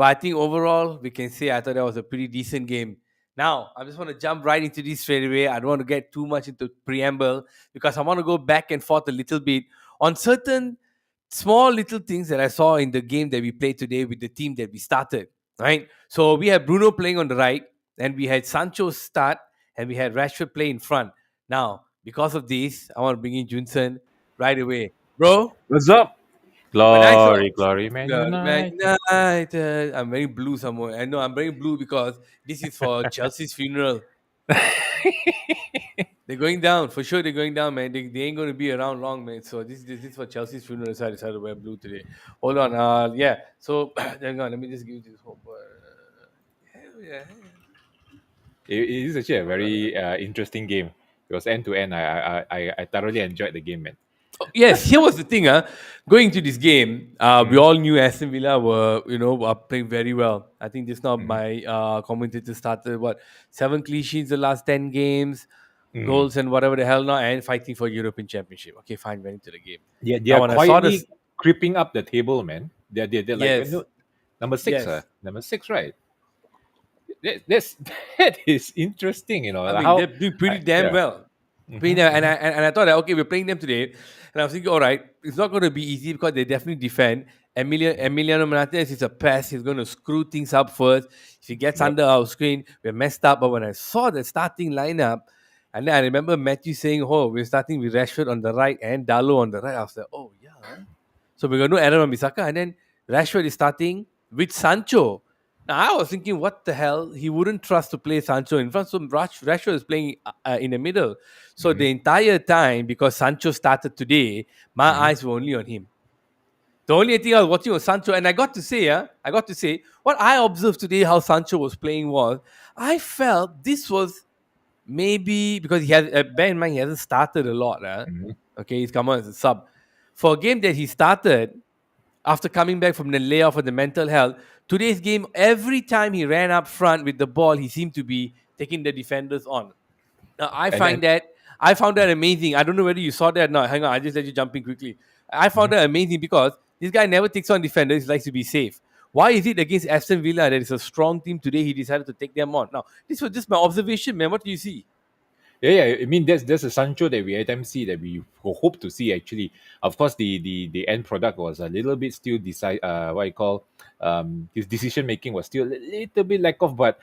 But I think overall, we can say I thought that was a pretty decent game. Now, I just want to jump right into this straight away. I don't want to get too much into preamble because I want to go back and forth a little bit on certain small little things that I saw in the game that we played today with the team that we started. Right. So we had Bruno playing on the right, and we had Sancho start, and we had Rashford play in front. Now, because of this, I want to bring in Junsen right away, bro. What's up? When I saw Glory, glory, Man Man United. United, I'm wearing blue somewhere. I know I'm wearing blue because this is for Chelsea's funeral. They're going down for sure. They're going down, man. They ain't going to be around long, man. So this is for Chelsea's funeral. So I decided to wear blue today. Hold on, yeah. So hang on. Let me just give you this hope. Yeah. It is actually a very interesting game. It was end to end. I thoroughly enjoyed the game, man. Oh, yes, here was the thing, going to this game, we Mm, all knew Aston Villa were playing very well. I think just now mm, my commentator started what 7 clean sheets the last 10 games, mm. goals and whatever the hell now, and fighting for European Championship. Okay, fine, went into the game. Yeah, they Now are when I saw this, quietly creeping up the table, man. They're like yes, number six, yes, number six, right? That's that is interesting. I Like mean they're how, doing pretty damn yeah. well. Mm-hmm, And mm-hmm, I thought that okay, we're playing them today, and I was thinking, all right, it's not going to be easy because they definitely defend. Emiliano Martinez is a pest. He's going to screw things up first. If he gets yep. under our screen, we're messed up. But when I saw the starting lineup, and then I remember Matthew saying, "Oh, we're starting with Rashford on the right and Dalo on the right." I was like, "Oh yeah." So we're going to Aaron Bissaka, and then Rashford is starting with Sancho. Now I was thinking, what the hell? He wouldn't trust to play Sancho in front. So Rashford is playing in the middle. So Mm-hmm, the entire time, because Sancho started today, my mm-hmm, eyes were only on him. The only thing I was watching was Sancho, and I got to say, what I observed today, how Sancho was playing was, I felt this was maybe because he has. Bear in mind, he hasn't started a lot. mm-hmm. Okay, he's come on as a sub. For a game that he started, after coming back from the layoff of the mental health, today's game, every time he ran up front with the ball, he seemed to be taking the defenders on. Now, And I found that amazing. I don't know whether you saw that. No, hang on, I just let you jump in quickly. I found mhm. that amazing because this guy never takes on defenders. He likes to be safe. Why is it against Aston Villa that is a strong team today? He decided to take them on. Now, this was just my observation, man. What do you see? Yeah. I mean, that's a Sancho that we at MC that we hope to see. Actually, of course, the end product was a little bit still decide. What I call his decision making was still a little bit lack of, but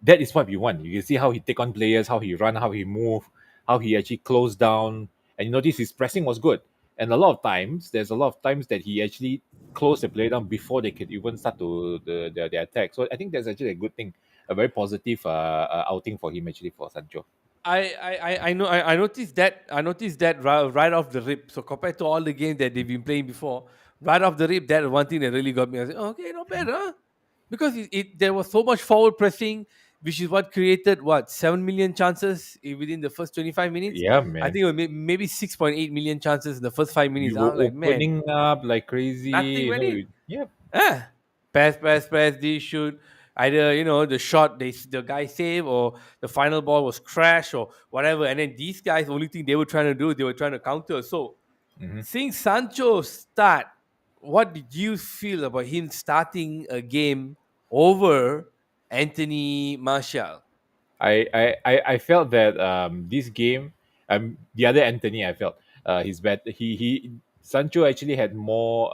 that is what we want. You can see how he take on players, how he run, how he move, how he actually closed down, and you notice his pressing was good. And a lot of times, there's a lot of times that he actually closed the player down before they could even start to the attack. So I think that's actually a good thing, a very positive outing for him actually for Sancho. I noticed that right off the rip. So compared to all the games that they've been playing before, right off the rip, that one thing that really got me. I said, "Oh, okay, not bad, huh?" Because there was so much forward pressing, which is what created what 7 million chances within the first 25 minutes. Yeah, I man. think it was maybe 6.8 million chances in the first 5 minutes. We I were was like, man, opening up like crazy. nothing went in. Yeah. Ah, pass. They should either the shot the guy save or the final ball was crash or whatever. And then these guys, the only thing they were trying to do, they were trying to counter. So Mm-hmm. seeing Sancho start, what did you feel about him starting a game over Anthony Martial? I felt that this game, the other Anthony, I felt he's better. He Sancho actually had more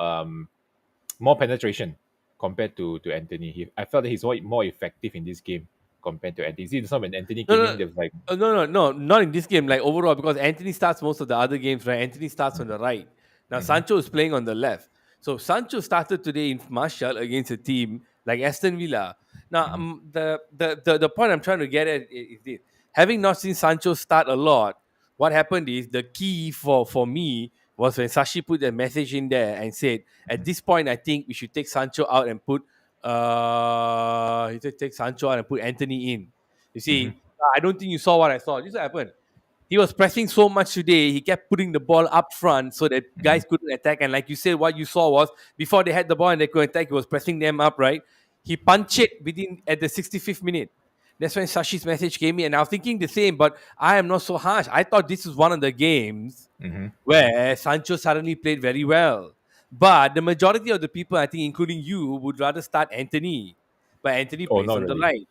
penetration compared to Anthony. I felt that he's more effective in this game compared to Anthony. See, so when Anthony No, came in, no, there was like, no, not in this game. Like overall, because Anthony starts most of the other games, right? Anthony starts on the right. Now mm-hmm, Sancho is playing on the left. So Sancho started today in Martial against a team like Aston Villa. Now, mm-hmm, the point I'm trying to get at is this: having not seen Sancho start a lot, what happened is the key for me was when Sashi put a message in there and said, at this point, I think we should take Sancho out and put he said take Sancho out and put Anthony in. You mm-hmm, see, I don't think you saw what I saw. This what happened. He was pressing so much today. He kept putting the ball up front so that mm-hmm, guys couldn't attack. And like you said, what you saw was before they had the ball and they could attack, he was pressing them up, right? He punched it within at the 65th minute. That's when Sashi's message came in. And I was thinking the same, but I am not so harsh. I thought this was one of the games mm-hmm. where Sancho suddenly played very well. But the majority of the people, I think, including you, would rather start Anthony. But Anthony Oh, plays not on the really. right.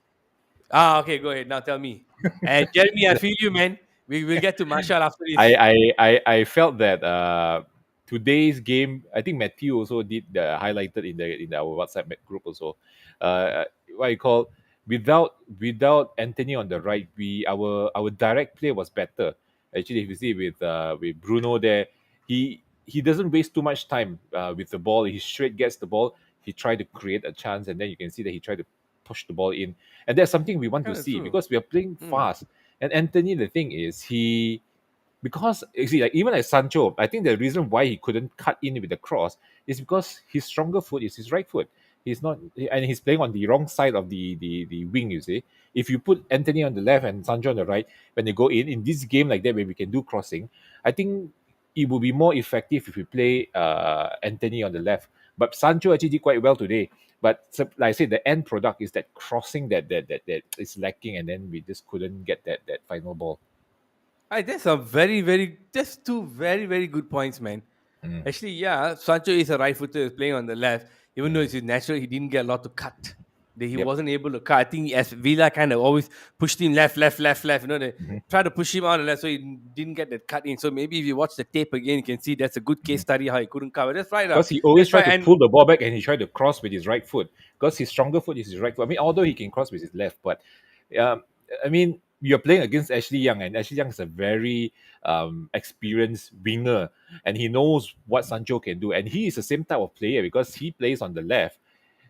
Ah, okay, go ahead. Now tell me. And Jeremy, I feel you, man. We will get to Marshall after I this. I I felt that today's game. I think Matthew also did highlighted in our WhatsApp group also. What you call without Anthony on the right, we our direct play was better. Actually, if you see with Bruno there, he doesn't waste too much time with the ball. He straight gets the ball. He tried to create a chance, and then you can see that he tried to push the ball in, and that's something we want to Kind of see true. because we are playing Mm. fast. And Anthony, the thing is, because you see, like even like Sancho, I think the reason why he couldn't cut in with the cross is because his stronger foot is his right foot. He's not, and he's playing on the wrong side of the wing. You see, if you put Anthony on the left and Sancho on the right, when they go in this game like that, where we can do crossing, I think it will be more effective if we play Anthony on the left. But Sancho actually did quite well today. But like I said, the end product is that crossing that is lacking, and then we just couldn't get that final ball. That's a that's two very good points, man. Mm, Actually, yeah, Sancho is a right footer, is playing on the left. Even though mm. it's his natural, he didn't get a lot to cut. He Yep. wasn't able to cut. I think as Villa kind of always pushed him left. You know, they Mhm, try to push him on the left, so he didn't get that cut in. So maybe if you watch the tape again, you can see that's a good case mhm. study how he couldn't cover. That's right, Because he always that's tried right. to And pull the ball back and he tried to cross with his right foot. Because his stronger foot is his right foot. I mean, although he can cross with his left, but um, I mean, you're playing against Ashley Young, and Ashley Young is a very experienced winger, and he knows what Sancho can do. And he is the same type of player because he plays on the left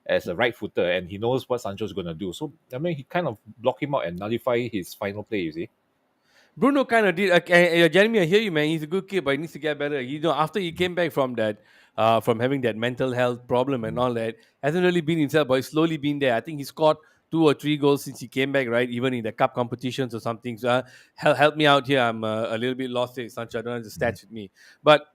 as a right footer, and he knows what Sancho's going to do. So I mean, he kind of block him out and nullify his final play. You see. Bruno kind of did. Jeremy, I hear you, man. He's a good kid, but he needs to get better. You know, after he came back from that, from having that mental health problem and Mhm, all that, hasn't really been himself, but he's slowly been there. I think he scored 2 or 3 goals since he came back, right? Even in the cup competitions or something. So, help me out here. I'm a little bit lost here, Sancho. I don't have the mhm, stats with me, but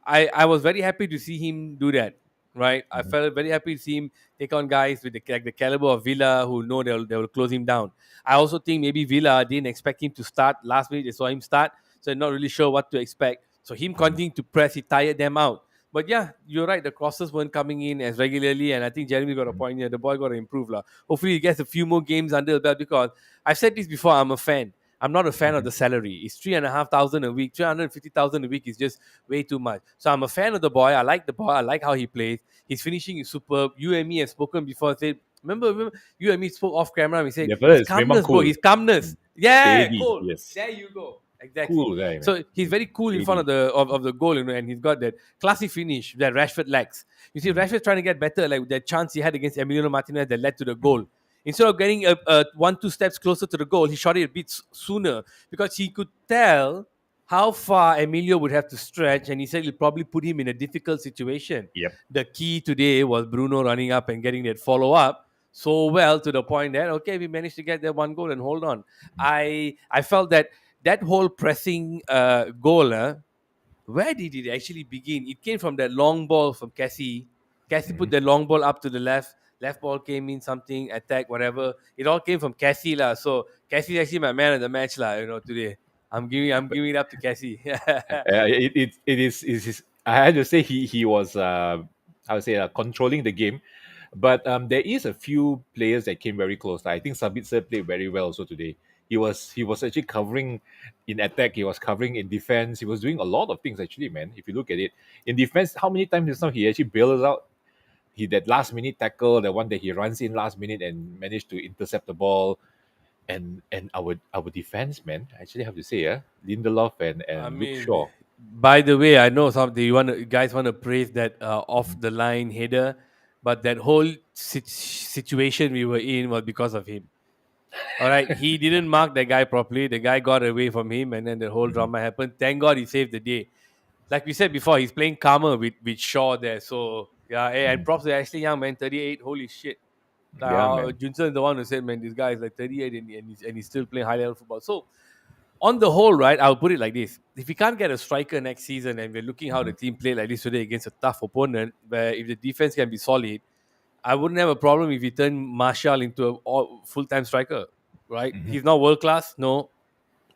I was very happy to see him do that. Right, I mhm, felt very happy to see him take on guys with the caliber of Villa who know they will close him down. I also think maybe Villa didn't expect him to start last minute. They saw him start, so not really sure what to expect. So him mhm, continuing to press, he tired them out. But yeah, you're right. The crosses weren't coming in as regularly, and I think Jeremy got a mhm, point here. The boy got to improve, lah. Hopefully, he gets a few more games under the belt because I've said this before. I'm a fan. I'm not a fan of mhm, the salary. It's 3,500 a week. 350,000 a week is just way too much. So I'm a fan of the boy. I like the boy. I like how he plays. His finishing is superb. You and me have spoken before. Said remember you and me spoke off camera. And we said yeah, his first, memang calmness, bro. cool. His calmness. Mm. Yeah, Steady, cool. yes. There you go. Exactly. Cool guy, man. So he's Mm. very cool in front Steady. of the goal, and he's got that classy finish that Rashford lacks. You see, Mm, Rashford trying to get better, like that chance he had against Emiliano Martinez that led to the mm, goal. Instead of getting a 1-2 steps closer to the goal, he shot it a bit sooner because he could tell how far Emilio would have to stretch, and he said it'll probably put him in a difficult situation. yep. The key today was Bruno running up and getting that follow up so well to the point that okay, we managed to get that 1 goal and hold on. Mm, I felt that that whole pressing goal, where did it actually begin? It came from that long ball from Cassie. Cassie put mhm. the long ball up to the left. Left ball came in, something, attack, whatever. It all came from Cassie lah. So Cassie is actually my man of the match lah. Today I'm But giving it up to Cassie. I had to say he was I would say controlling the game, but there is a few players that came very close. I think Sabitzer played very well also today. He was actually covering in attack. He was covering in defense. He was doing a lot of things actually, man. If you look at it in defense, how many times just now he actually bails out that last minute tackle, the one that he runs in last minute and managed to intercept the ball. And our defense, man, I actually have to say, Lindelof I and Luke mean, Shaw. by the way, I know some you guys want to praise that off the line header, but that whole situation we were in was because of him. All right, he didn't mark the guy properly. The guy got away from him, and then the whole Mhm, drama happened. Thank God he saved the day. Like we said before, he's playing calmer with Shaw there. So yeah, and mhm. props to Ashley Young, man, 38. Holy shit! Yeah, man. Junson is the one who said, man, this guy is like 38 and he's still playing high level football. So on the whole, right, I'll put it like this: if we can't get a striker next season, and we're looking how the Mhm, team played like this today against a tough opponent, where if the defense can be solid, I wouldn't have a problem if we turn Marshall into a full time striker. Right? mhm. He's not world class, no,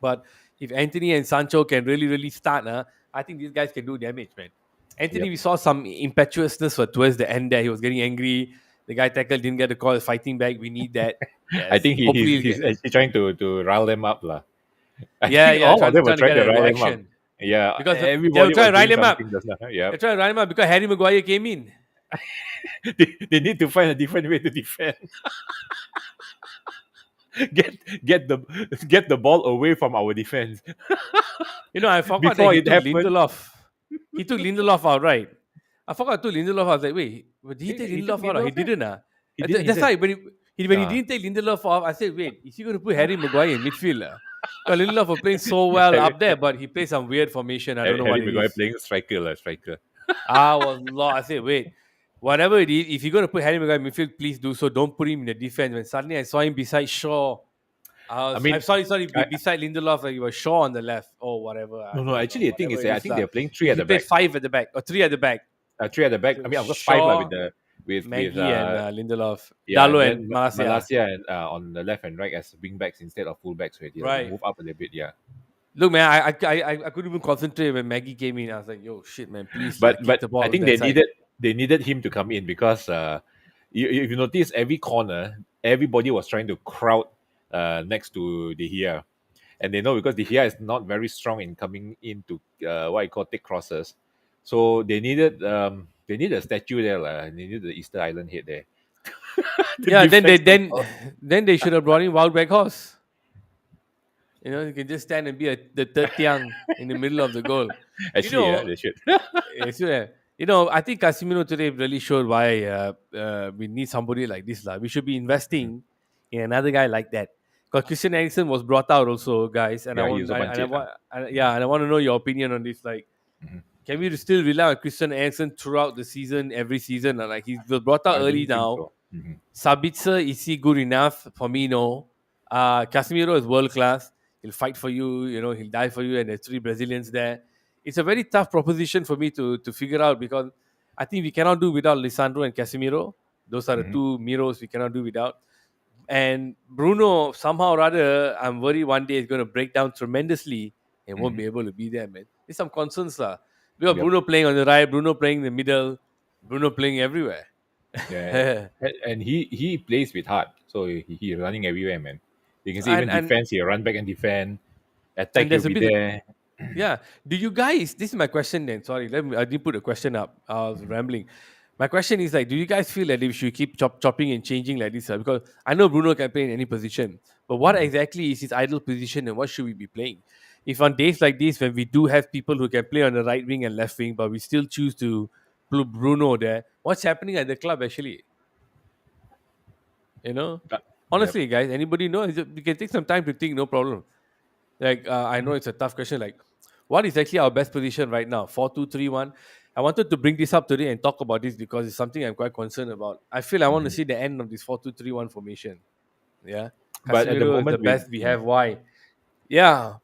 but if Anthony and Sancho can really start, I think these guys can do damage, man. Anthony, Yep. we saw some impetuousness for towards the end there. He was getting angry. The guy tackled, didn't get the call, fighting back. We need that. I Yes. think Hopefully he's he'll get. actually trying to rile them up, lah. I Yeah, think yeah, all of them were trying to trying get to a rile him up. reaction. Yeah, Because they were everybody trying was to rile doing him up. something just now. Yeah, They're trying to rile him up because Harry Maguire came in. they need to find a different way to defend. Get the ball away from our defense I forgot that before he it took happened. Lindelof. He took Lindelof out, right? I forgot to Lindelof. I was like, wait, but did he take He took Lindelof out? Or he Lindelof, eh? didn't. He didn't. He That's said, why when he ah, didn't take Lindelof off, I said, wait, is he going to put Harry Maguire in midfield? Because Lindelof was playing so well Harry, up there, but he plays some weird formation. I don't know what Harry it Maguire is. playing striker, lah, striker. I was lost. I said, wait, whatever it is, if you're going to put Harry Maguire in midfield, please do so. Don't put him in the defense. When suddenly I saw him beside Shaw, I I'm mean, sorry, I, beside Lindelof, like he was Shaw on the left. Oh, whatever. I no, no. don't know. Actually, the thing Whatever is, it I is. think they're playing three at He the played back. five at the back or three at the back. Three at the back. So I mean, of course, five lah, Shaw, with the with Maggie, and Lindelof. yeah, and Dalo and then Malasia. Malaysia and on the left and right as wing backs instead of full backs. Right, they Right. move up a little bit. Yeah, Look, man, I couldn't even concentrate when Maggie came in. I was like, yo, shit, man, please kick but the I ball think that side. they needed him to come in because if you notice every corner, everybody was trying to crowd next to De Gea, and they know because De Gea is not very strong in coming into what I call take crosses, so they need a statue there lah. They need the Easter Island head there to Yeah, defend the ball. then they should have brought in Wild Horse. You can just stand and be the third tiang in the middle of the goal. You Actually, yeah, know, they should. it's, I think Casemiro today really showed why we need somebody like this. We should be Mhm. investing in another guy like that. Because Christian Eriksen was brought out also, guys, and Yeah, he was a bunch. I want to know your opinion on this. Like, Mhm. can we still rely on Christian Eriksen throughout the season, every season? Or like he was brought out I early don't think now. so. Mhm. Sabitzer, is he good enough? For me, no. Casemiro is world class. He'll fight for you, he'll die for you, and there's three Brazilians there. It's a very tough proposition for me to figure out because I think we cannot do without Lisandro and Casemiro. Those are the Mhm. two Miros we cannot do without. And Bruno, somehow or other, I'm worried one day is going to break down tremendously and won't Mhm. be able to be there, man. There's some concerns, lah. We got Yep. Bruno playing on the right, Bruno playing in the middle, Bruno playing everywhere. Yeah, and he plays with heart, so he running everywhere, man. You can see even and and defense, he run back and defend, attack, and he'll there's a be bit. there. Yeah. Do you guys? This is my question. Then sorry, I didn't put a question up. I was Mhm. rambling. My question is like, do you guys feel that we should keep chopping and changing like this? Because I know Bruno can play in any position, but what Mhm. exactly is his ideal position and what should we be playing? If on days like this, when we do have people who can play on the right wing and left wing, but we still choose to put Bruno there, what's happening at the club actually? You know, Uh, Yep. honestly, guys, anybody know? You can take some time to think, no problem. Like I know Mhm. it's a tough question. Like, what is actually our best position right now? 4-2-3-1. I wanted to bring this up today and talk about this because it's something I'm quite concerned about. I feel I want to Mhm. see the end of this 4-2-3-1 formation. Yeah, But at the Casemiro is the moment, with best we have. Why? Yeah,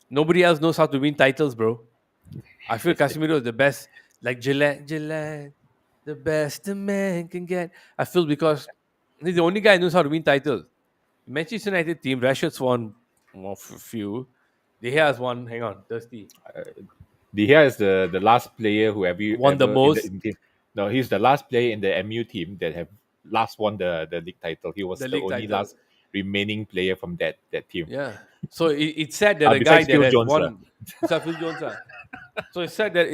nobody else knows how to win titles, bro. I feel Casemiro is the best. Like Gillette, the best a man can get. I feel because he's the only guy who knows how to win titles. Manchester United team, Rashford's won few. De Gea has won. Hang on, thirsty. De Gea is the last player who Won the in most, the team. No, he's the last player in the MU team that have last won the league title. He was the the league only title. last remaining player from that team. Yeah. So it's said that a guy Besides that Phil has Jones, lah. won, besides Phil Jones, so it's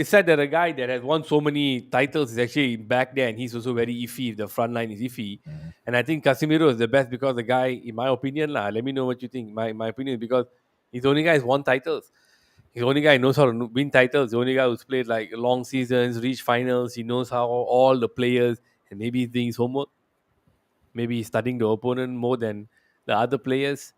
said that a guy that has won so many titles is actually back there, and he's also very iffy. The front line is iffy, Mhm. and I think Casemiro is the best because the guy, in my opinion, let me know what you think. My opinion is because he's the only guy who's won titles. He's the only guy who knows how to win titles. The only guy who's played like long seasons, reached finals. He knows how all the players, and maybe he's doing his homework. Maybe he's studying the opponent more than the other players.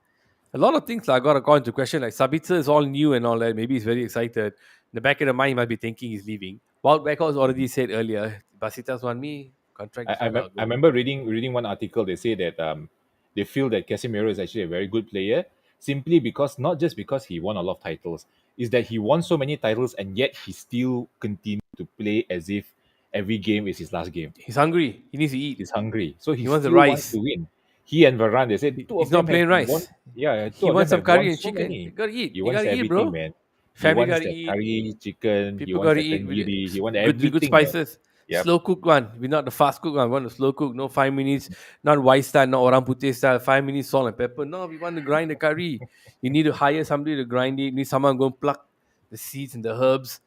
A lot of things I got to call into question. Like Sabitzer is all new and all that. Maybe he's very excited. In the back of the mind, he might be thinking he's leaving. Walt Beckhouse already said earlier, Basitas want me, contract this one, I'll I go. remember reading one article. They say that they feel that Casemiro is actually a very good player simply because not just because he won a lot of titles, is that he won so many titles and yet he still continued to play as if every game is his last game. He's hungry. He needs to eat. He's hungry, so he He wants the still wants rice. to win. He and Varane, they said two He's of them not have plain won. rice. Yeah, two He of them wants some have curry won and so chicken. many. You gotta eat. He You wants gotta eat, everything, bro. man. He Family wants gotta the eat. curry chicken. He People wants gotta the eat with it. tandoori. He wants Good everything. spices. Yep. Slow cook one. We not the fast cook one. We want the slow cook. No 5 minutes. Not white style. Not orang putih style. 5 minutes salt and pepper. No, we want to grind the curry. You need to hire somebody to grind it. You need someone to go and pluck the seeds and the herbs.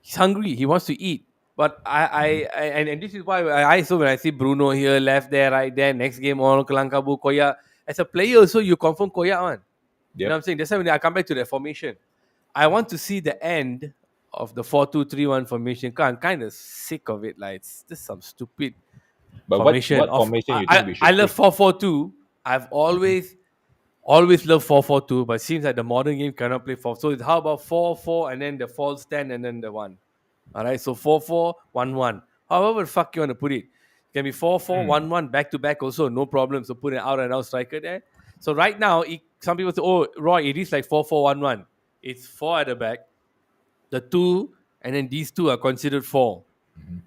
He's hungry. He wants to eat. But Mhm. and this is why I so when I see Bruno here, left there, right there, next game on Kelangkabu, Koya. As a player, also you confirm Koya one. You know what Yep. I'm saying? That's why when I come back to that formation, I want to see the end of the 4-2-3-1 formation. 'Cause I'm kind of sick of it. Like it's just some stupid But formation. what Of formation I you I, think we I should love play? 4-4-2. I've always loved 4-4-2, but it seems like the modern game cannot play 4. So it's how about 4-4 and then the false 10 and then the one. All right, so 4-4-1-1. However the fuck you want to put it. It can be 4-4-1-1 back to back also, no problem. So put an out and out striker there. So right now, some people say, oh, Roy, it is like 4-4-1-1. It's four at the back, the two, and then these two are considered four, Mhm.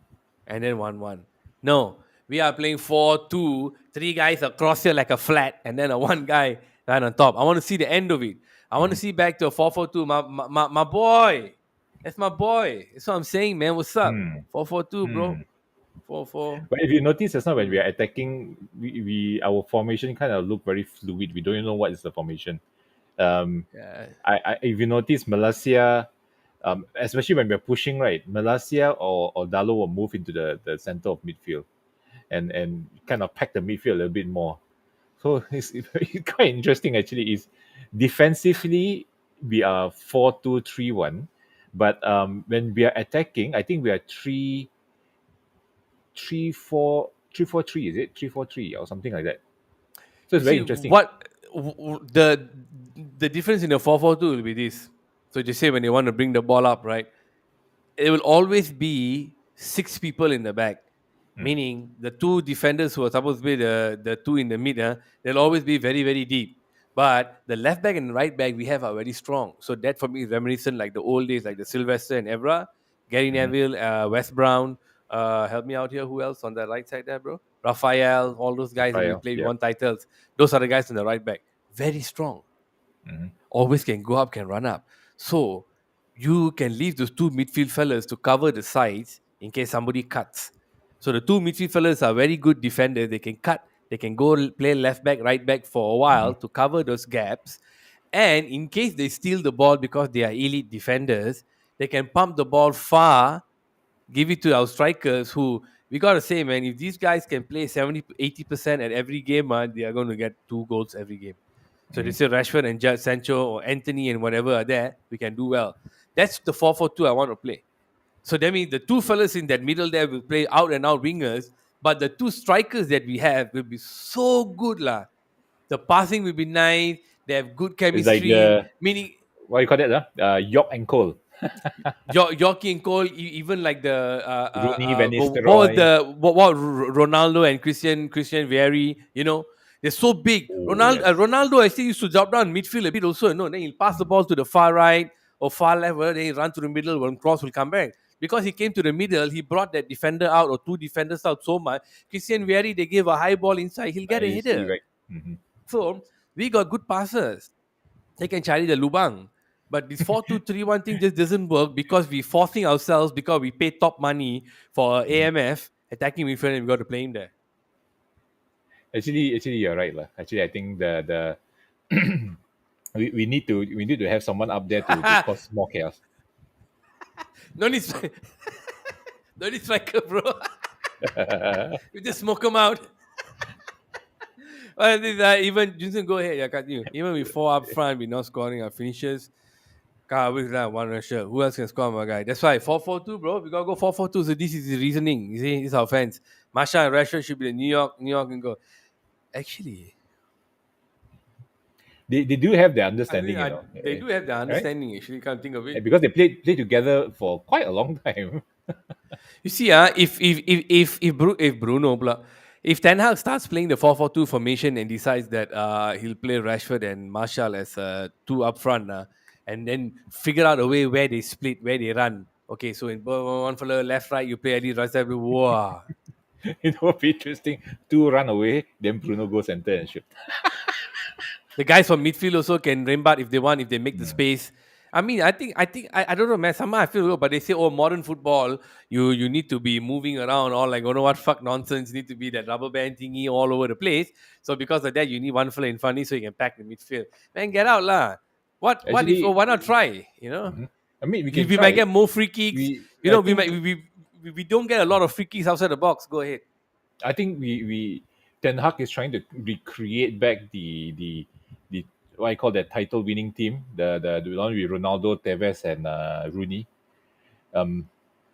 and then 1-1. No, we are playing 4-2, three guys across here like a flat, and then a one guy right on top. I want to see the end of it. I want to Mhm. see back to a 4-4-2. My boy. That's my boy. That's what I'm saying, man. What's up? Hmm. 4-4-2, bro. Hmm. 4-4. But if you notice just now when we Mm. are attacking, we our formation kind of look very fluid. We don't even know what is the formation. Um, Yeah. if you notice Malaysia, especially when we're pushing right, Malaysia or Dalo will move into the center of midfield and kind of pack the midfield a little bit more. So it's quite interesting actually. Is defensively we are 4-2-3-1, but when we are attacking, I think we are 3-4-3. Is it 3-4-3 or something like that? So You it's very see, interesting. the difference in the 4-4-2 will be this. So just say when they want to bring the ball up, right? It will always be six people in the back, Mm, meaning the two defenders who are supposed to be the two in the mid, they'll always be very, very deep. But the left back and right back we have are very strong. So that for me is reminiscent like the old days, like the Sylvester and Evra, Gary mhm. Neville, Wes Brown. Help me out here. Who else on the right side there, bro? Raphael, all those guys that we Raphael, played, we yeah. won titles. Those are the guys in the right back. Very strong, Mhm, always can go up, can run up. So you can leave those two midfield fellas to cover the sides in case somebody cuts. So the two midfield fellas are very good defenders. They can cut, they can go play left back, right back for a mhm, while to cover those gaps. And in case they steal the ball because they are elite defenders, they can pump the ball far, give it to our strikers who we gotta say, man, if these guys can play 70 to 80% at every game, man, they are going to get 2 goals every game. So they mhm. say Rashford and Judge Sancho or Anthony and whatever are there, we can do well. That's the 4-4-2 I want to play. So that means the two fellas in that middle there will play out and out wingers, but the two strikers that we have will be so good, lah. The passing will be nice. They have good It's like chemistry. the Meaning what you call that? York and Cole, Yorkie and Cole, even like the Rooney, Van what was Nistelrooy. Ronaldo and Christian Vieri, they're so big. Oh yes. Ronaldo actually used to drop down midfield a bit also, no, then he'll pass the Mhm, ball to the far right or far left, then he run to the middle, one cross will come back. Because he came to the middle, he brought that defender out or two defenders out so much. Christian Vieri, they gave a high ball inside, he'll get a I see. header. Right. Mhm. So we got good passers. They can carry the lubang. But this 4-2-3-1 thing just doesn't work because we're forcing ourselves because we pay top money for Mhm. AMF attacking midfield and we got to play him there. Actually, you're right, lah. Actually, I think the we need to have someone up there to cause more chaos. No need, no need striker, bro. We just smoke him out. Well, even Junsen, go ahead. I got you. Even with four up front, we're not scoring our finishes. With that one rusher. Who else can score, my guy? That's why 4-4-2, bro. We gotta go 4-4-2. So this is the reasoning. You see, this is our fans. Masha and Rashford should be the New York and go. Actually, They do have the I think understanding, they do have the right? understanding. Actually, can't think of it. And because they played together for quite a long time. You see, if Bruno, if Ten Hag starts playing the 4-4-2 formation and decides that he'll play Rashford and Marshall as two up front, and then figure out a way where they split, where they run. Okay, so in one for the left, right, you play Ali Razak. Wow, It would be interesting. Two run away, then Bruno goes center and shoot. the guys from midfield also can rembat if they want, if they make the Mm. space. I mean, I don't know, man. Somehow I feel weird, but they say, oh, modern football, you need to be moving around, all like, oh no, what fuck nonsense. Need to be that rubber band thingy all over the place. So because of that, you need one fella in front so you can pack the midfield. Man, get out lah. What if? Oh, Actually, why not try? You know, mhm. I mean, we can we might try. get more free kicks. We, You I know, think, we don't get a lot of free kicks outside the box. Go ahead. we Ten Hag is trying to recreate back the what I call that title winning team, the one with Ronaldo, Tevez, and Rooney. Um,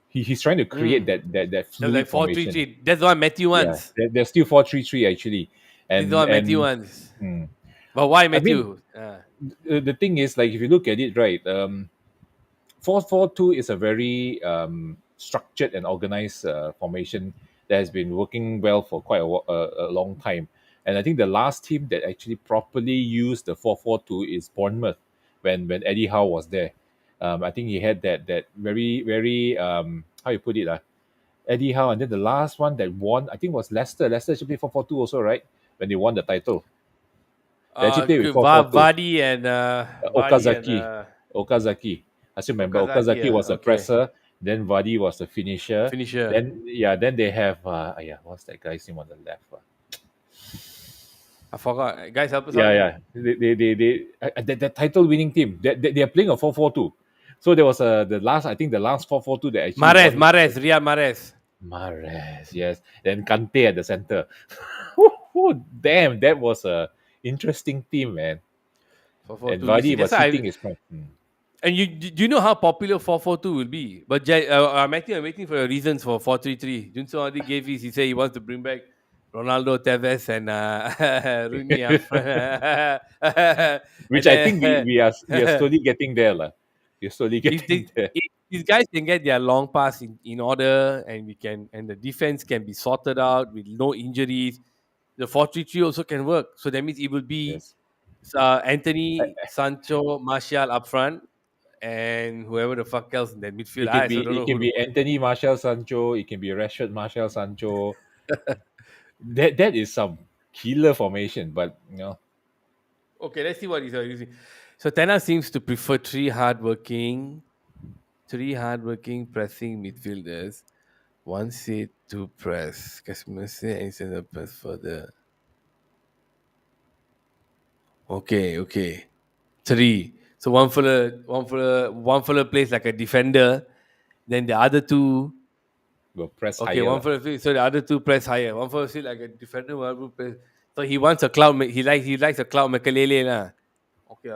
he's trying to create Mm. that It was like fluid four three formation. three. That's the one Matthew Yeah, wants. there's still 4-3-3 actually, This is the one Matthew and wants. hmm. But why I mean, Matthew? the thing is, like, if you look at it, right, 4-4-2 is a very structured and organized formation that has been working well for quite a long time. And I think the last team that actually properly used the 4-4-2 is Bournemouth when Eddie Howe was there. I think he had that very how you put it, Eddie Howe, and then the last one that won, I think, was Leicester. Leicester actually played 4-4-2 also, right? When they won the title, they actually played with 4-4-2. Vardy and Okazaki. Okazaki. I still remember Okazaki. Okazaki was a Okay, presser, then Vadi was the finisher. finisher. Then yeah, then they have yeah, what's that guy's name on the left? I forgot. Guys, help us out, Yeah, man. yeah. That title winning team. They are playing a 4-4-2. So there was the last, I think the last 4-4-2 that actually won the Mares, title. Riyad Mares. Mahrez, yes. Then Kante at the center. Oh, damn, that was a interesting team, man. Four four And two. You see, Vardy that's was why. hitting his prime. And you do you know how popular 4-4-2 will be? But I'm waiting for your reasons for 4-3-3. Junso already gave his. He said he wants to bring back Ronaldo, Tevez, and Rooney up front. And Which I think then we are slowly getting there, lah. We're slowly if getting there. if these guys can get their long pass in order, and we can, and the defense can be sorted out with no injuries, the 4-3-3 also can work. So that means it will be Yes. Anthony, Sancho, Martial up front, and whoever the fuck else in that midfield. I also don't It know who can to be put. Anthony Martial Sancho, it can be Rashford Martial Sancho. That is some killer formation, but Okay, let's see what he's using. So Tena seems to prefer three hardworking pressing midfielders. One set to press. Mercy and send the press further. Okay. Three. So one fella plays like a defender. Then the other two. will press Okay, higher one lah. fella plays. So the other two press higher. One fella sit like a defender. One fella plays. So he wants a cloud. He likes a cloud Makalele lah. Okay.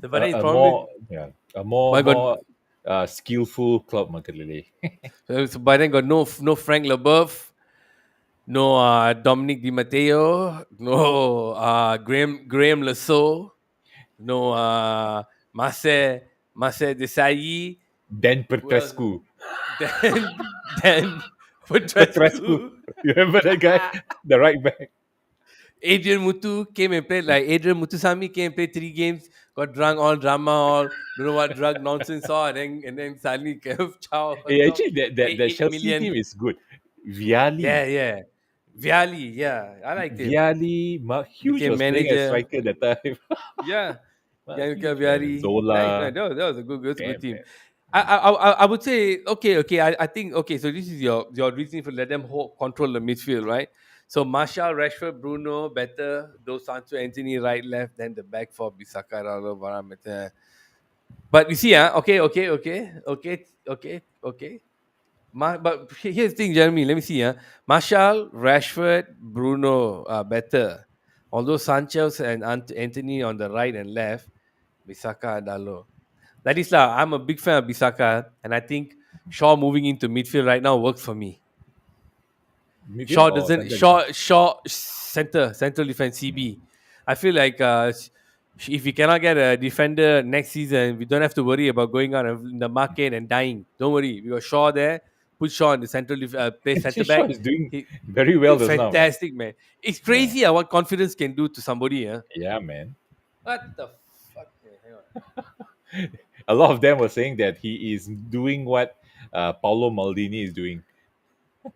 So but then his A problem is, more yeah, a more but got more skillful club Makelele. but then got no Frank Leboeuf, no Dominic Di Matteo, no Graham Lasso, no Marcel Desailly. Dan Who else? Petrescu. Then Petrescu. Petrescu. You remember that guy? The right back. Adrian Mutu came and played, like Adrian Mutusami came and played 3 games, got drunk, all drama, all don't know what drug nonsense all, and then suddenly chow on Hey, top, actually, eight, that 8 Chelsea million. team is good. Viali. Yeah. Viali, yeah, I liked him. Hughes Became was playing as manager. striker that time. Yeah, Gianluca Huge, man. Viari. Nice man. Zola. That was a good Damn, team. man. I would say okay. I think okay. So this is your reasoning for let them control the midfield, right? So Martial, Rashford, Bruno, better. Dos Sancho, Anthony, right, left. Then the back four: Bisaka, Ralo, Varane. But you see, okay. But here's the thing, Jeremy. Let me see, Martial, Rashford, Bruno are better. Although Sanchez and Anthony on the right and left, Bisaka and Dalo. That is lah. I'm a big fan of Bisaka, and I think Shaw moving into midfield right now works for me. Midfield Shaw or doesn't. centre defence? Shaw central defense CB. I feel like if we cannot get a defender next season, we don't have to worry about going out in the market and dying. Don't worry, we got Shaw there. Put Shaw in the play center Actually, Shaw back. is doing He very well just now, man. fantastic, man. It's Yeah. crazy what confidence can do to somebody. Yeah, man. What the fuck? Hang on. A lot of them were saying that he is doing what Paolo Maldini is doing. I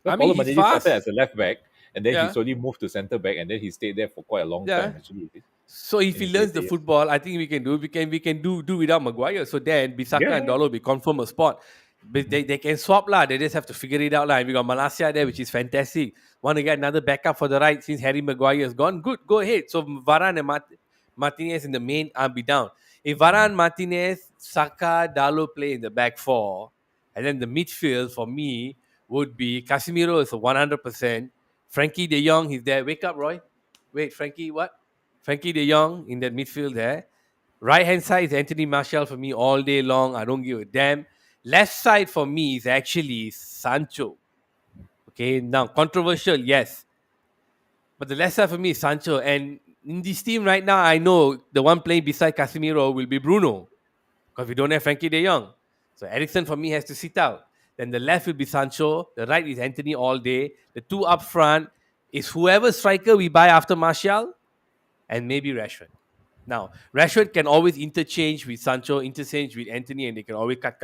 Because mean, Paulo he's Maldini started fast. as a left back, and then he Yeah, slowly moved to centre back, and then he stayed there for quite a long yeah. time actually. So if And he he's learns the later, yes. football, I think we can do. We can do without Maguire. So then Yeah, Bisaka and yeah, Dolo will confirm a spot. But mhm, they can swap lah. They just have to figure it out lah. And we got Malasia there, which is fantastic. Want to get another backup for the right since Harry Maguire is gone? Good, go ahead. So Varane and Martinez in the main, I'll be down. If mhm, Varane, Martinez, Saka, Dalo play in the back four, and then the midfield for me would be Casemiro is a 100%. Frankie De Jong, he's there. Wake up, Roy. Wait, Frankie, what? Frankie De Jong in that midfield there. Right hand side is Anthony Martial for me all day long. I don't give a damn. Left side for me is actually Sancho. Okay, now controversial, yes. But the left side for me is Sancho. And in this team right now, I know the one playing beside Casemiro will be Bruno because we don't have Frankie De Jong. So Ericsson for me has to sit out. Then the left will be Sancho. The right is Anthony all day. The two up front is whoever striker we buy after Martial and maybe Rashford. Now, Rashford can always interchange with Sancho, interchange with Anthony, and they can always cut.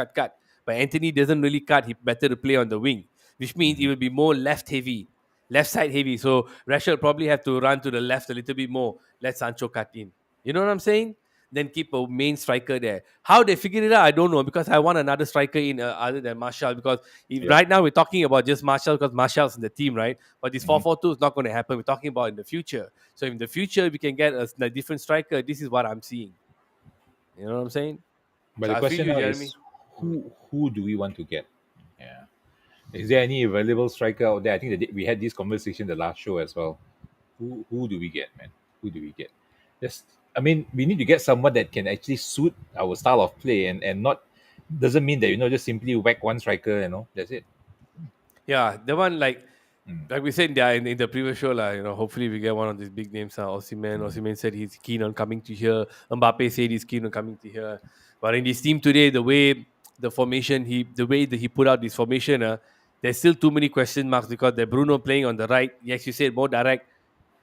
But Anthony doesn't really cut. He better to play on the wing, which means it mhm. will be more left heavy, left side heavy. So Rashford probably have to run to the left a little bit more. Let Sancho cut in. You know what I'm saying? Then keep a main striker there. How they figure it out, I don't know because I want another striker in other than Marshall. Because if Yep. right now we're talking about just Marshall because Marshall's in the team, right? But this Mhm. 4-4-2 is not going to happen. We're talking about in the future. So in the future, we can get a different striker. This is what I'm seeing. You know what I'm saying? But So the I feel question you, now Jeremy. is, Mm. who do we want to get? Yeah. Is there any available striker out there? I think that we had this conversation the last show as well. Who do we get, man? Who do we get? Just, I mean, we need to get someone that can actually suit our style of play, and not, doesn't mean that, just simply whack one striker. That's it. Yeah, the one Mm. like we said in the previous show, hopefully we get one of these big names. Osimhen. Mm. Osimhen said he's keen on coming to here. Mbappe said he's keen on coming to here. But in this team today, the way that he put out this formation, there's still too many question marks because the Bruno playing on the right. Yes, you said more direct,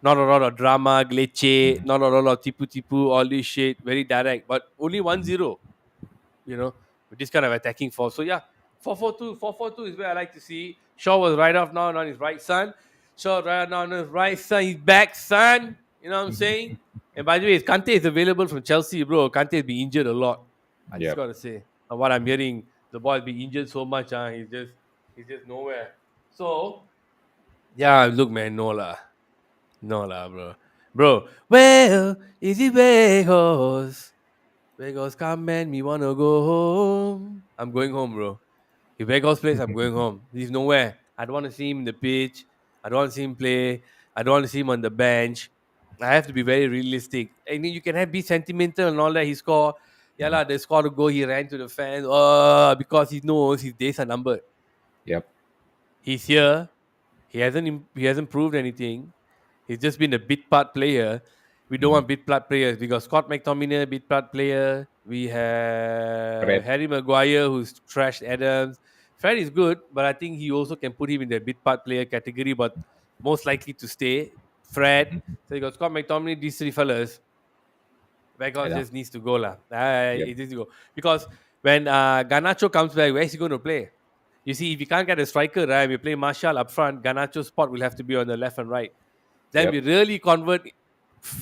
not a lot of drama, glitchy, Mm. not a lot of tipu tipu, all this shit, very direct, but only 1-0. With this kind of attacking force. So yeah, 4-4-2, 4-4-2 is where I like to see. Shaw was right off now on his right son. Shaw right now on his right son. He's back, son. You know what I'm Mhm. saying? And by the way, Kante is available from Chelsea, bro. Kante has been injured a lot. I just Yep. gotta say, from what I'm hearing, the boy has been injured so much. He's just nowhere. So yeah, look, man, no lah, bro. Bro, well, is it Vegas? Vegas, come man, me wanna go home. I'm going home, bro. If Vegas plays, I'm going home. He's nowhere. I don't want to see him in the pitch. I don't want to see him play. I don't want to see him on the bench. I have to be very realistic. And then you can be sentimental and all that. He scored. Yeah, Mhm. lah, they scored a goal. He ran to the fans. Because he knows his days are numbered. Yep. He's here. He hasn't proved anything. He's just been a bit part player. We don't Mhm. want bit part players. We got Scott McTominay, bit part player. We have Fred. Harry Maguire, who's trashed Adams. Fred is good, but I think he also can put him in the bit part player category, but most likely to stay. Fred. Mhm. So you got Scott McTominay, these three fellas. Vegas Yeah. just needs to go lah. Yep. It needs to go because when Ganacho comes back, where's he going to play? You see, if you can't get a striker, right, we play Marshall up front. Ganacho's spot will have to be on the left and right. Then we Yep. really convert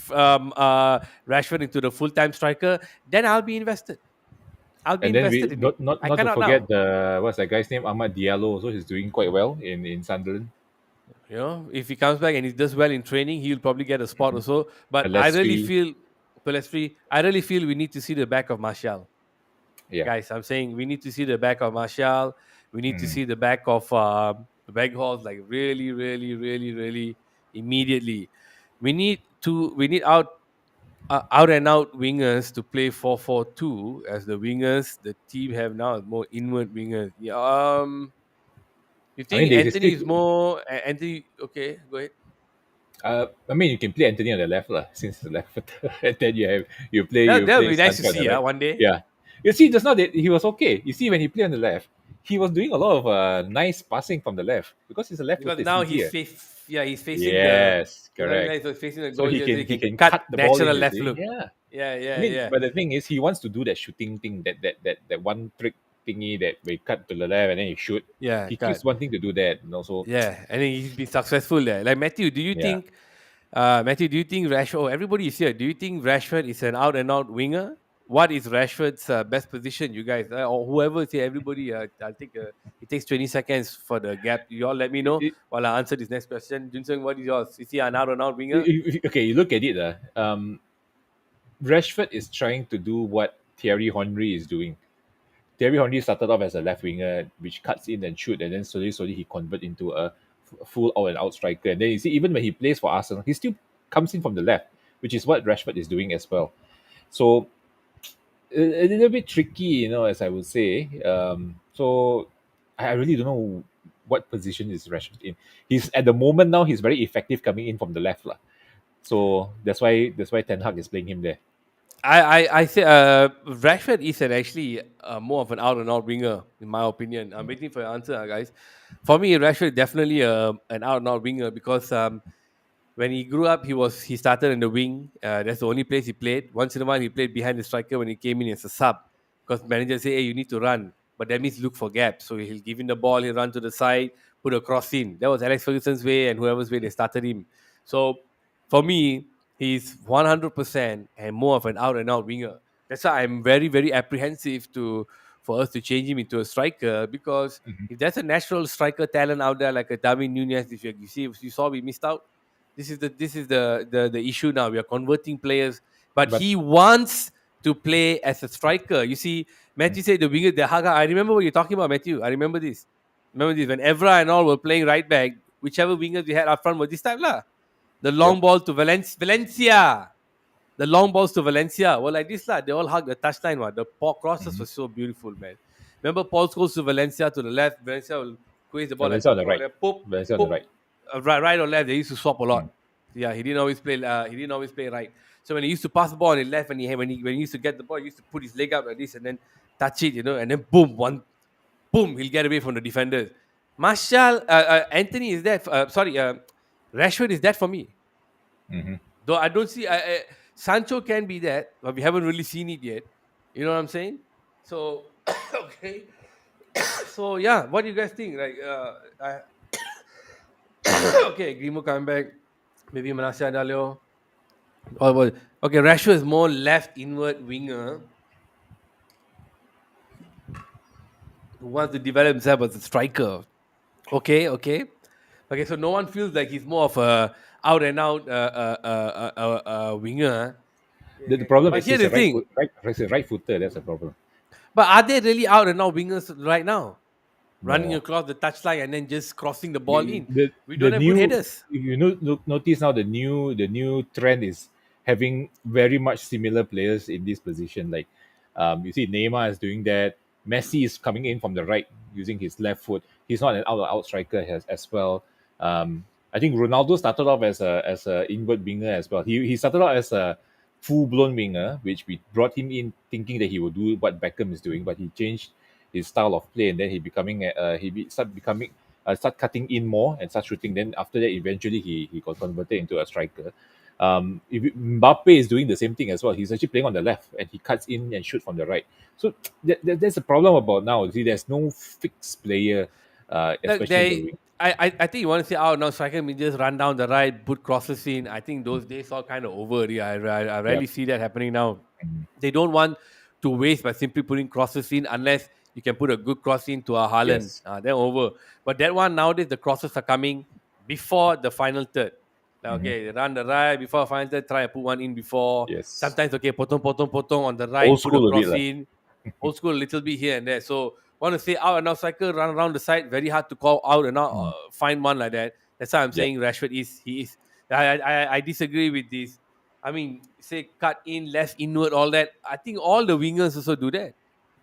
Rashford into the full time striker. Then I'll be invested. I'll be And then we invested in him. not not I not to cannot forget now. the, what's that guy's name? Ahmad Diallo. Also, he's doing quite well in Sunderland. If he comes back and he does well in training, he'll probably get a spot Mhm. also. But I really Pelestri. feel, Pelestri, I really feel we need to see the back of Martial. Yeah. Guys, I'm saying we need to see the back of Martial. We need to Mm. see the back of Weghorst, like really, really, really, really immediately. We need out and out wingers to play 4-4-2 as the wingers the team have now is more inward wingers. Yeah, you I mean, think they Anthony still. is more Anthony? Okay, go ahead. I mean, you can play Anthony on the left, lah, since the left footer, and then you That would play be nice to Sancho on the see. right. One day. Yeah, you see, just now that he was okay. You see, when he played on the left, he was doing a lot of nice passing from the left because he's a left Because footer. It's now he's easier. face yeah he's facing the Yes, you know correct. he's facing the So goal he here so can he he can can cut cut the ball in. natural You left see, look. yeah. Yeah, I yeah, mean, yeah. but the thing is, he wants to do that shooting thing, that one trick thingy that we cut to the left and then you shoot. Yeah, He cut. keeps wanting to do that, and also Yeah, and then he's been successful there. Like Matthew, do you yeah. think? Matthew, do you think Rashford? Oh, everybody is here. Do you think Rashford is an out and out winger? What is Rashford's best position, you guys, or whoever is here? Everybody, I'll take. It takes 20 seconds for the gap. You all let me know It, while I answer this next question. Junsung, what is yours? Is he an out and out winger? okay, you look at it. Rashford is trying to do what Thierry Henry is doing. Thierry Henry started off as a left winger, which cuts in and shoot, and then slowly he convert into a full out and out striker. And then you see, even when he plays for Arsenal, he still comes in from the left, which is what Rashford is doing as well. So a little bit tricky, as I would say. So I really don't know what position is Rashford in. He's at the moment now. He's very effective coming in from the left, lah. So that's why Ten Hag is playing him there. I say Rashford is actually more of an out and out winger in my opinion. I'm waiting for your answer, guys. For me, Rashford definitely an out and out winger because when he grew up, he started in the wing. That's the only place he played. Once in a while, he played behind the striker when he came in as a sub because manager say, "Hey, you need to run," but that means look for gaps. So he'll give him the ball, he'll run to the side, put a cross in. That was Alex Ferguson's way and whoever's way they started him. So for me, he's 100% and more of an out and out winger. That's why I'm very very apprehensive to for us to change him into a striker because Mhm. if there's a natural striker talent out there like a Darwin Nunez, if you see if you saw we missed out, this is the issue now. We are converting players, but But he wants to play as a striker. You see, mm, Matthew said the winger, the Haga. I remember what you're talking about, Matthew. I remember this. Remember this when Evra and all were playing right back. Whichever wingers we had up front were this time lah. The long yep. ball to Valencia. The long balls to Valencia were like this lah. They all hugged the touchline. What the crosses Mhm. were so beautiful, man. Remember Paul goes to Valencia to the left. Valencia will squeeze the ball like Valencia on the right. poop, Valencia on the poop, right. right or left. They used to swap a lot. Mm. Yeah, he didn't always play. He didn't always play right. So when he used to pass the ball on the left, when he used to get the ball, he used to put his leg up like this and then touch it, and then boom, he'll get away from the defenders. Marshall, Anthony is that. Sorry, Rashford is that for me. Mhm. Though I don't see Sancho can be that, but we haven't really seen it yet. You know what I'm saying? So okay. So yeah, what do you guys think? Like, okay, Grimo coming back. Maybe Manasseh Dalio. Okay, Rashford is more left inward winger who wants to develop himself as a striker. Okay, okay. Okay, so no one feels like he's more of a out and out winger. The problem But is here's he's the a thing. he's a right footer. That's the problem. But are they really out and out wingers right now? Running No. across the touchline and then just crossing the ball in. We The don't have good new headers. if you notice now the new trend is having very much similar players in this position. Like you see Neymar is doing that. Messi is coming in from the right using his left foot. He's not an out striker as well. I think Ronaldo started off as a inward winger as well. He started out as a full blown winger, which we brought him in thinking that he would do what Beckham is doing, but he changed his style of play, and then start becoming start cutting in more and start shooting. Then after that, eventually he got converted into a striker. Mbappe is doing the same thing as well. He's actually playing on the left and he cuts in and shoots from the right. So there's a problem about now. See, there's no fixed player, Look, especially in the wing. I think you want to say, oh, now striker means just run down the right, put crosses in. I think those days are kind of over. Yeah, I Yeah. rarely see that happening now. They don't want to waste by simply putting crosses in unless you can put a good cross into a Haaland. Yes. They're over. But that one nowadays, the crosses are coming before the final third. Like, Hmm. okay, run the right before final third, try and put one in before. Yes. Sometimes, okay, potong on the right, Old put a school a bit cross lah. in. Old school a little bit here and there. So want to say out and out cycle, run around the side, very hard to call out and out, Mm. find one like that. That's why I'm Yep. saying Rashford is he is. I disagree with this. I mean, say cut in, left inward, all that. I think all the wingers also do that.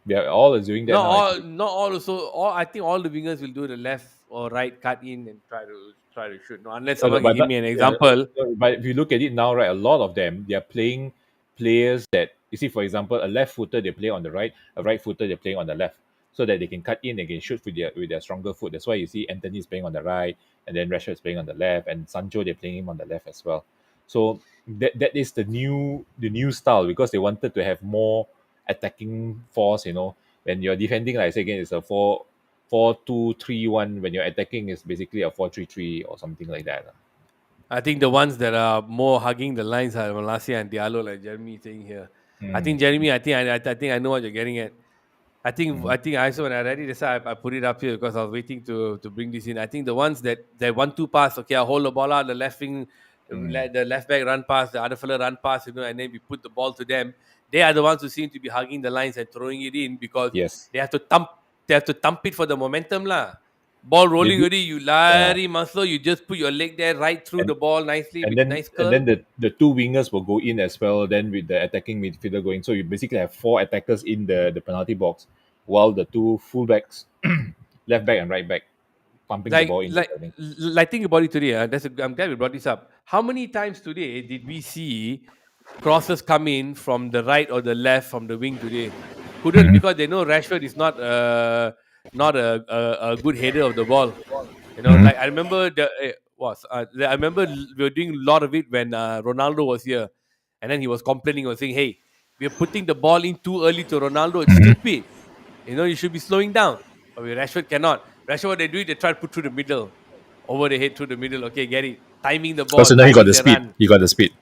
Yeah, all is doing that now actually. Not all also. All I think all the wingers will do the left or right cut in and try to shoot. No, unless No, someone can give me an example. but if you look at it now, right, a lot of them they are playing players that you see, for example, a left footer they play on the right, a right footer they're playing on the left, so that they can cut in, they can shoot with their stronger foot. That's why you see Anthony is playing on the right, and then Rashford is playing on the left, and Sancho they're playing him on the left as well. So that is the new style because they wanted to have more attacking force. When you're defending, like I say again, it's a 4-4-2-3-1. When you're attacking, it's basically a 4-3-3 or something like that. I think the ones that are more hugging the lines are Malasia and Diallo, like Jeremy saying here. I Mm, think Jeremy, I think I know what you're getting at. mm, I also when I read it, that's why I put it up here because I was waiting to bring this in. I think the ones that 1-2 pass, okay, I hold the ball out, the left wing, mm. the left back run past, the other fella run past, and then we put the ball to them. They are the ones who seem to be hugging the lines and throwing it in because Yes, they have to thump, they have to thump it for the momentum lah. Ball they rolling do. already, you Yeah, lari muscle, you just put your leg there right through and the ball nicely and with then nice and curl. then the two wingers will go in as well. Then with the attacking midfielder going, so you basically have four attackers in the penalty box, while the two fullbacks, left back and right back, pumping the like ball into like the net. like think about it today. I'm glad we brought this up. How many times today did we see crosses come in from the right or the left from the wing today? Couldn't Mhm. because they know Rashford is not a good header of the ball. Mhm. Like I remember I remember we were doing a lot of it when Ronaldo was here, and then he was complaining, was saying, "Hey, we're putting the ball in too early to Ronaldo. It's Mhm. stupid. You should be slowing down." But with Rashford cannot. Rashford, what they do, they try to put through the middle, over the head through the middle. Okay, get it. Timing the ball, Also, now he got timing the the speed. run. He got the speed.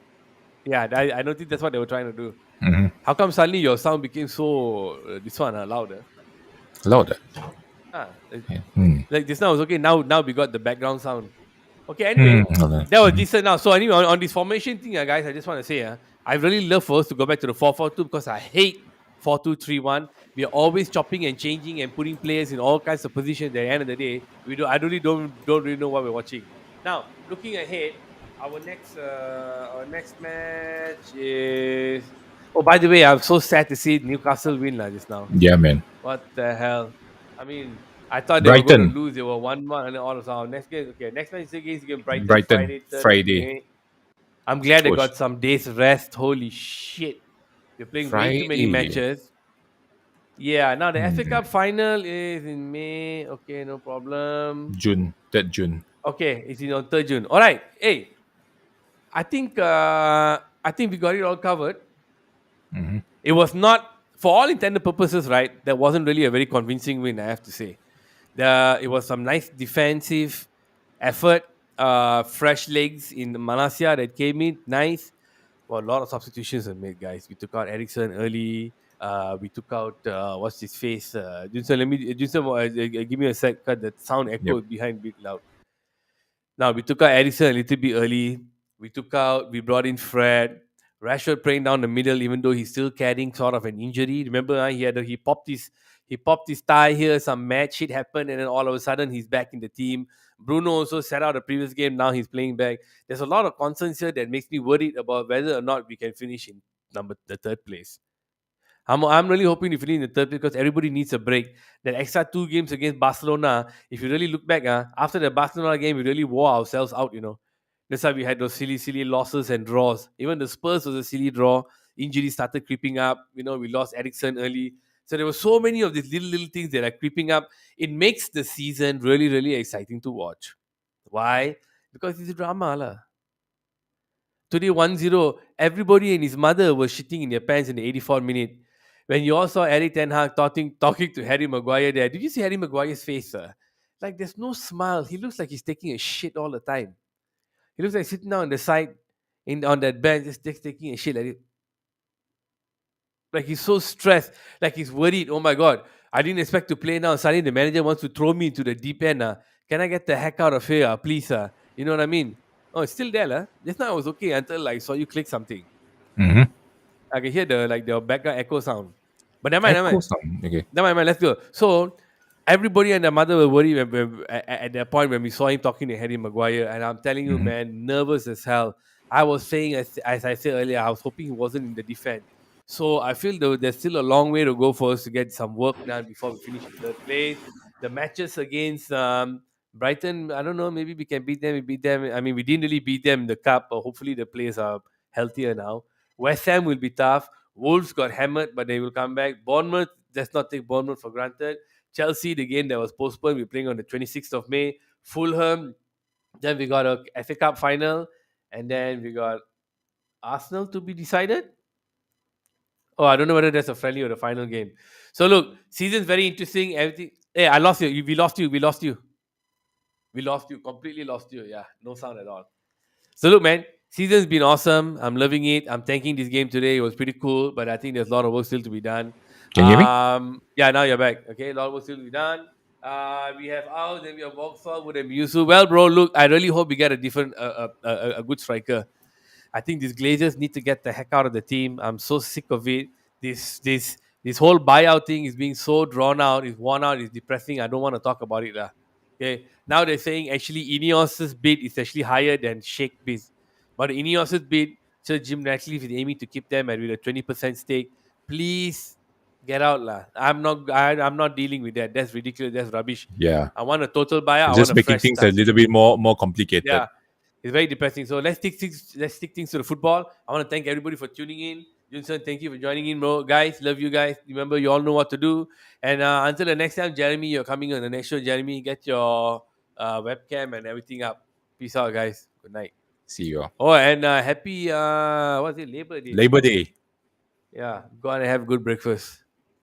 Yeah, I don't think that's what they were trying to do. Mm-hmm. How come suddenly your sound became so this one louder? Louder. Ah, Yeah. Mm. like just now was okay. Now we got the background sound. Okay, Mm. anyway, Hold on. that was Mhm. decent now. So anyway, on this formation thing, guys, I just want to say, I really love for us to go back to the 4-4-2 because I hate 4-2-3-1. We are always chopping and changing and putting players in all kinds of positions. At the end of the day, I really don't really know what we're watching. Now, looking ahead, our next match is. Oh, by the way, I'm so sad to see Newcastle win just now. Yeah, man. What the hell? I mean, I thought they were going to Brighton. lose. They were 1-1, and then all of a sudden, next game, okay, next match is against Brighton, Brighton. Friday, 3rd of Friday. May. I'm glad they Oh, got some days rest. Holy shit. They're playing way too many Friday. matches. Yeah, now the FA Mm. Cup final is in May. Okay, no problem. June. That June. Okay, it's in on 3rd June. All right. Hey, I think we got it all covered. Mm-hmm. It was not for all intended purposes, right? That wasn't really a very convincing win, I have to say. It was some nice defensive effort, fresh legs in Malaysia that came in nice. Well, a lot of substitutions were made, guys. We took out Ericsson early. We took out what's his face? Junson, give me a sec. Cut the sound Yep. echo behind bit loud. Now we took out Edison a little bit early. We brought in Fred. Rashford playing down the middle, even though he's still carrying sort of an injury. Remember, he popped his thigh here. Some mad shit happened, and then all of a sudden he's back in the team. Bruno also set out the previous game. Now he's playing back. There's a lot of concerns here that makes me worried about whether or not we can finish in the third place. I'm really hoping to finish in the third place because everybody needs a break. That extra two games against Barcelona, if you really look back, after the Barcelona game, we really wore ourselves out. That's why we had those silly, silly losses and draws. Even the Spurs was a silly draw. Injuries started creeping up. We lost Ericsson early. So there were so many of these little things that are creeping up. It makes the season really, really exciting to watch. Why? Because it's drama. Lah. Today 1-0, everybody and his mother was shitting in their pants in the 84th minute. When you all saw Eric Ten Hag talking to Harry Maguire there, did you see Harry Maguire's face, sir? Like there's no smile. He looks like he's taking a shit all the time. He looks like sitting down on the side on that bench, just taking a shit like he's so stressed, like he's worried. Oh my god, I didn't expect to play now. Suddenly the manager wants to throw me into the deep end. Can I get the heck out of here, please? You know what I mean? Oh, it's still there, Just now I was okay until I saw you click something. Mm-hmm. I can hear the background echo sound. But never mind, never Echo mind. sound. Okay. Never mind, let's go. So everybody and their mother were worried at that point when we saw him talking to Harry Maguire. And I'm telling you, Mm-hmm. man, nervous as hell. I was saying, as I said earlier, I was hoping he wasn't in the defense. So I feel there's still a long way to go for us to get some work done before we finish in third place. The matches against Brighton, I don't know, maybe we can beat them. We beat them. I mean, we didn't really beat them in the cup, but hopefully the players are healthier now. West Ham will be tough. Wolves got hammered, but they will come back. Bournemouth, let's not take Bournemouth for granted. Chelsea, the game that was postponed, we're playing on the 26th of May. Fulham, then we got a FA Cup final, and then we got Arsenal to be decided. Oh, I don't know whether that's a friendly or the final game. So look, season's very interesting. Everything. Hey, I lost you. We lost you. We lost you. We lost you. Completely lost you. Yeah, no sound at all. So look, man, season's been awesome. I'm loving it. I'm thanking this game today. It was pretty cool, but I think there's a lot of work still to be done. Can you hear me? Yeah, now you're back. Okay, a lot of work still to be done. We have out, then we have Vauxhall, with Yusu. Well, bro, look, I really hope we get a different, a good striker. I think these Glazers need to get the heck out of the team. I'm so sick of it. This whole buyout thing is being so drawn out, is worn out, is depressing. I don't want to talk about it. Lah. Okay. Now they're saying actually Ineos's bid is actually higher than Sheikh bid. But Ineos's bid, so Jim Ratcliffe is aiming to keep them at with a 20% stake. Please get out. Lah. I'm not dealing with that. That's ridiculous. That's rubbish. Yeah, I want a total buyout. I it's want just a making fresh things a start. little bit more complicated. Yeah. It's very depressing. So let's stick things to the football. I want to thank everybody for tuning in. Junson, thank you for joining in, bro. Guys, love you guys. Remember, you all know what to do. And until the next time, Jeremy, you're coming on the next show. Jeremy, get your webcam and everything up. Peace out, guys. Good night. See you all. Oh, and happy what's it? Labor Day. Labor Day. Yeah, go on and have good breakfast.